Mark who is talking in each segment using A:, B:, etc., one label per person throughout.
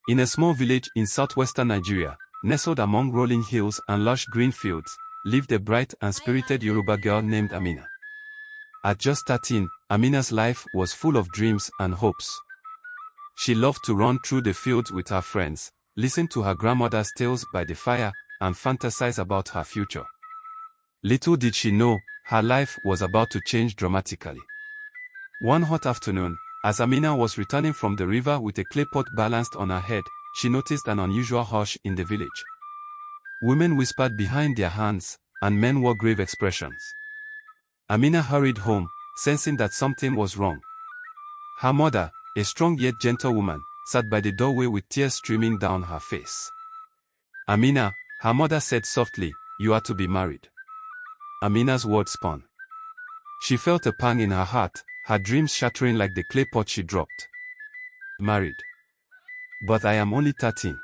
A: In a small village in southwestern Nigeria, nestled among rolling hills and lush green fields, lived a bright and spirited Yoruba girl named Amina. At just 13, Amina's life was full of dreams and hopes. She loved to run through the fields with her friends, listen to her grandmother's tales by the fire, and fantasize about her future. Little did she know, her life was about to change dramatically. One hot afternoon, as Amina was returning from the river with a clay pot balanced on her head, she noticed an unusual hush in the village. Women whispered behind their hands, and men wore grave expressions. Amina hurried home, sensing that something was wrong. Her mother, a strong yet gentle woman, sat by the doorway with tears streaming down her face. "Amina," her mother said softly, "you are to be married." Amina's words spun. She felt a pang in her heart, her dreams shattering like the clay pot she dropped. Married. But I am only 13.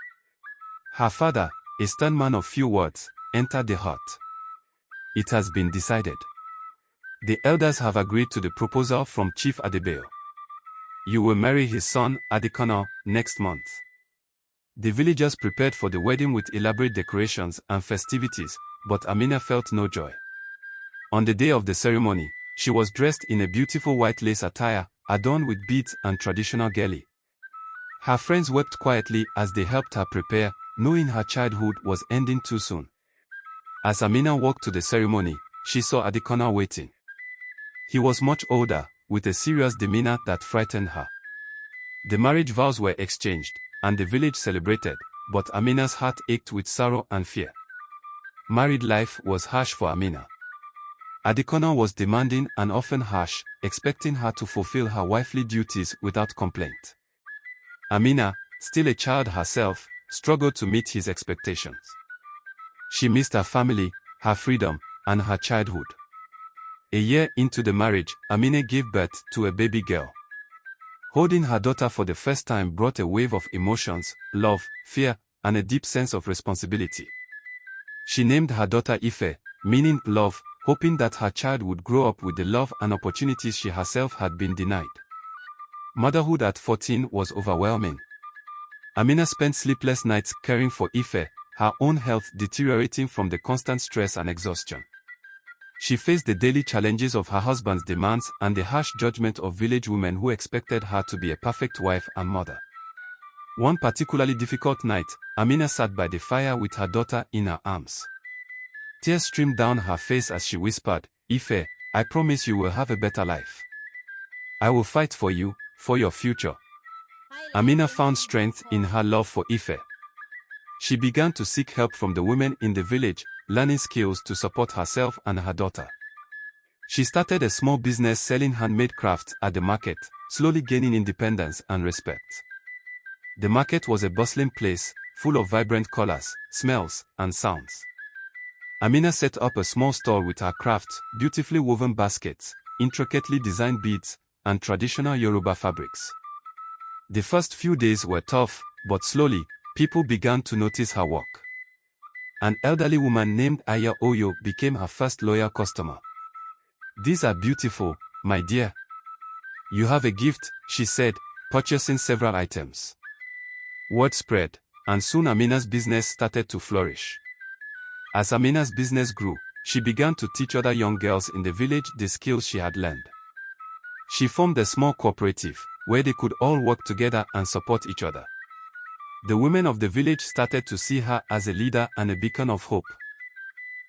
A: Her father, a stern man of few words, entered the hut. "It has been decided. The elders have agreed to the proposal from Chief Adebayo. You will marry his son, Adekona, next month." The villagers prepared for the wedding with elaborate decorations and festivities, but Amina felt no joy. On the day of the ceremony, she was dressed in a beautiful white lace attire, adorned with beads and traditional gele. Her friends wept quietly as they helped her prepare, knowing her childhood was ending too soon. As Amina walked to the ceremony, she saw Adekona waiting. He was much older, with a serious demeanor that frightened her. The marriage vows were exchanged, and the village celebrated, but Amina's heart ached with sorrow and fear. Married life was harsh for Amina. Adekona was demanding and often harsh, expecting her to fulfill her wifely duties without complaint. Amina, still a child herself, struggled to meet his expectations. She missed her family, her freedom, and her childhood. A year into the marriage, Amina gave birth to a baby girl. Holding her daughter for the first time brought a wave of emotions, love, fear, and a deep sense of responsibility. She named her daughter Ife, meaning love, hoping that her child would grow up with the love and opportunities she herself had been denied. Motherhood at 14 was overwhelming. Amina spent sleepless nights caring for Ife, her own health deteriorating from the constant stress and exhaustion. She faced the daily challenges of her husband's demands and the harsh judgment of village women who expected her to be a perfect wife and mother. One particularly difficult night, Amina sat by the fire with her daughter in her arms. Tears streamed down her face as she whispered, "Ife, I promise you will have a better life. I will fight for you, for your future." Amina found strength in her love for Ife. She began to seek help from the women in the village, learning skills to support herself and her daughter. She started a small business selling handmade crafts at the market, slowly gaining independence and respect. The market was a bustling place, full of vibrant colors, smells, and sounds. Amina set up a small stall with her crafts, beautifully woven baskets, intricately designed beads, and traditional Yoruba fabrics. The first few days were tough, but slowly, people began to notice her work. An elderly woman named Aya Oyo became her first loyal customer. "These are beautiful, my dear. You have a gift," she said, purchasing several items. Word spread, and soon Amina's business started to flourish. As Amina's business grew, she began to teach other young girls in the village the skills she had learned. She formed a small cooperative, where they could all work together and support each other. The women of the village started to see her as a leader and a beacon of hope.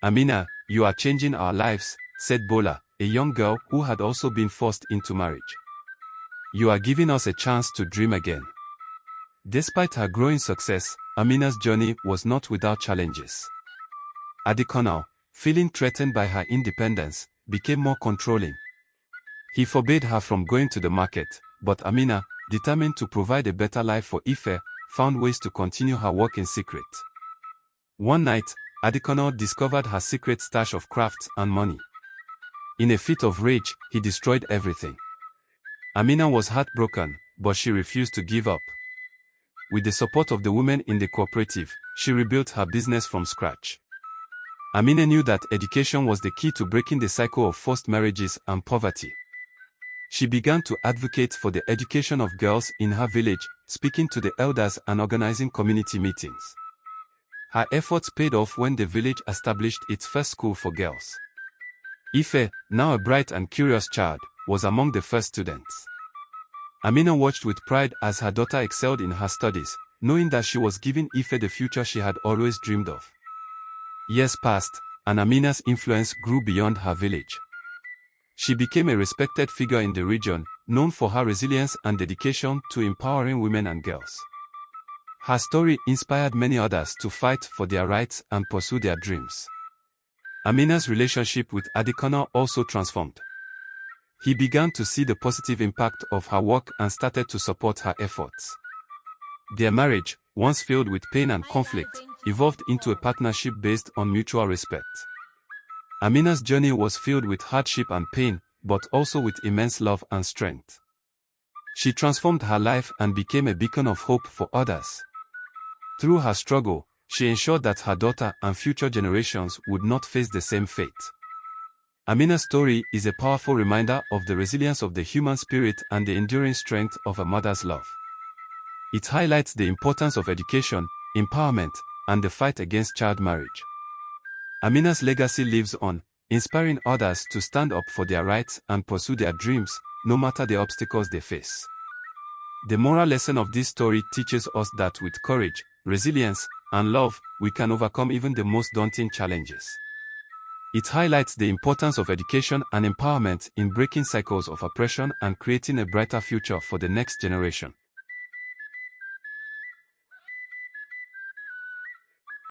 A: "Amina, you are changing our lives," said Bola, a young girl who had also been forced into marriage. "You are giving us a chance to dream again." Despite her growing success, Amina's journey was not without challenges. Adekona, feeling threatened by her independence, became more controlling. He forbade her from going to the market, but Amina, determined to provide a better life for Ife, found ways to continue her work in secret. One night, Adekona discovered her secret stash of crafts and money. In a fit of rage, he destroyed everything. Amina was heartbroken, but she refused to give up. With the support of the women in the cooperative, she rebuilt her business from scratch. Amina knew that education was the key to breaking the cycle of forced marriages and poverty. She began to advocate for the education of girls in her village, speaking to the elders and organizing community meetings. Her efforts paid off when the village established its first school for girls. Ife, now a bright and curious child, was among the first students. Amina watched with pride as her daughter excelled in her studies, knowing that she was giving Ife the future she had always dreamed of. Years passed, and Amina's influence grew beyond her village. She became a respected figure in the region, known for her resilience and dedication to empowering women and girls. Her story inspired many others to fight for their rights and pursue their dreams. Amina's relationship with Adekono also transformed. He began to see the positive impact of her work and started to support her efforts. Their marriage, once filled with pain and conflict, evolved into a partnership based on mutual respect. Amina's journey was filled with hardship and pain, but also with immense love and strength. She transformed her life and became a beacon of hope for others. Through her struggle, she ensured that her daughter and future generations would not face the same fate. Amina's story is a powerful reminder of the resilience of the human spirit and the enduring strength of a mother's love. It highlights the importance of education, empowerment, and the fight against child marriage. Amina's legacy lives on, inspiring others to stand up for their rights and pursue their dreams, no matter the obstacles they face. The moral lesson of this story teaches us that with courage, resilience, and love, we can overcome even the most daunting challenges. It highlights the importance of education and empowerment in breaking cycles of oppression and creating a brighter future for the next generation.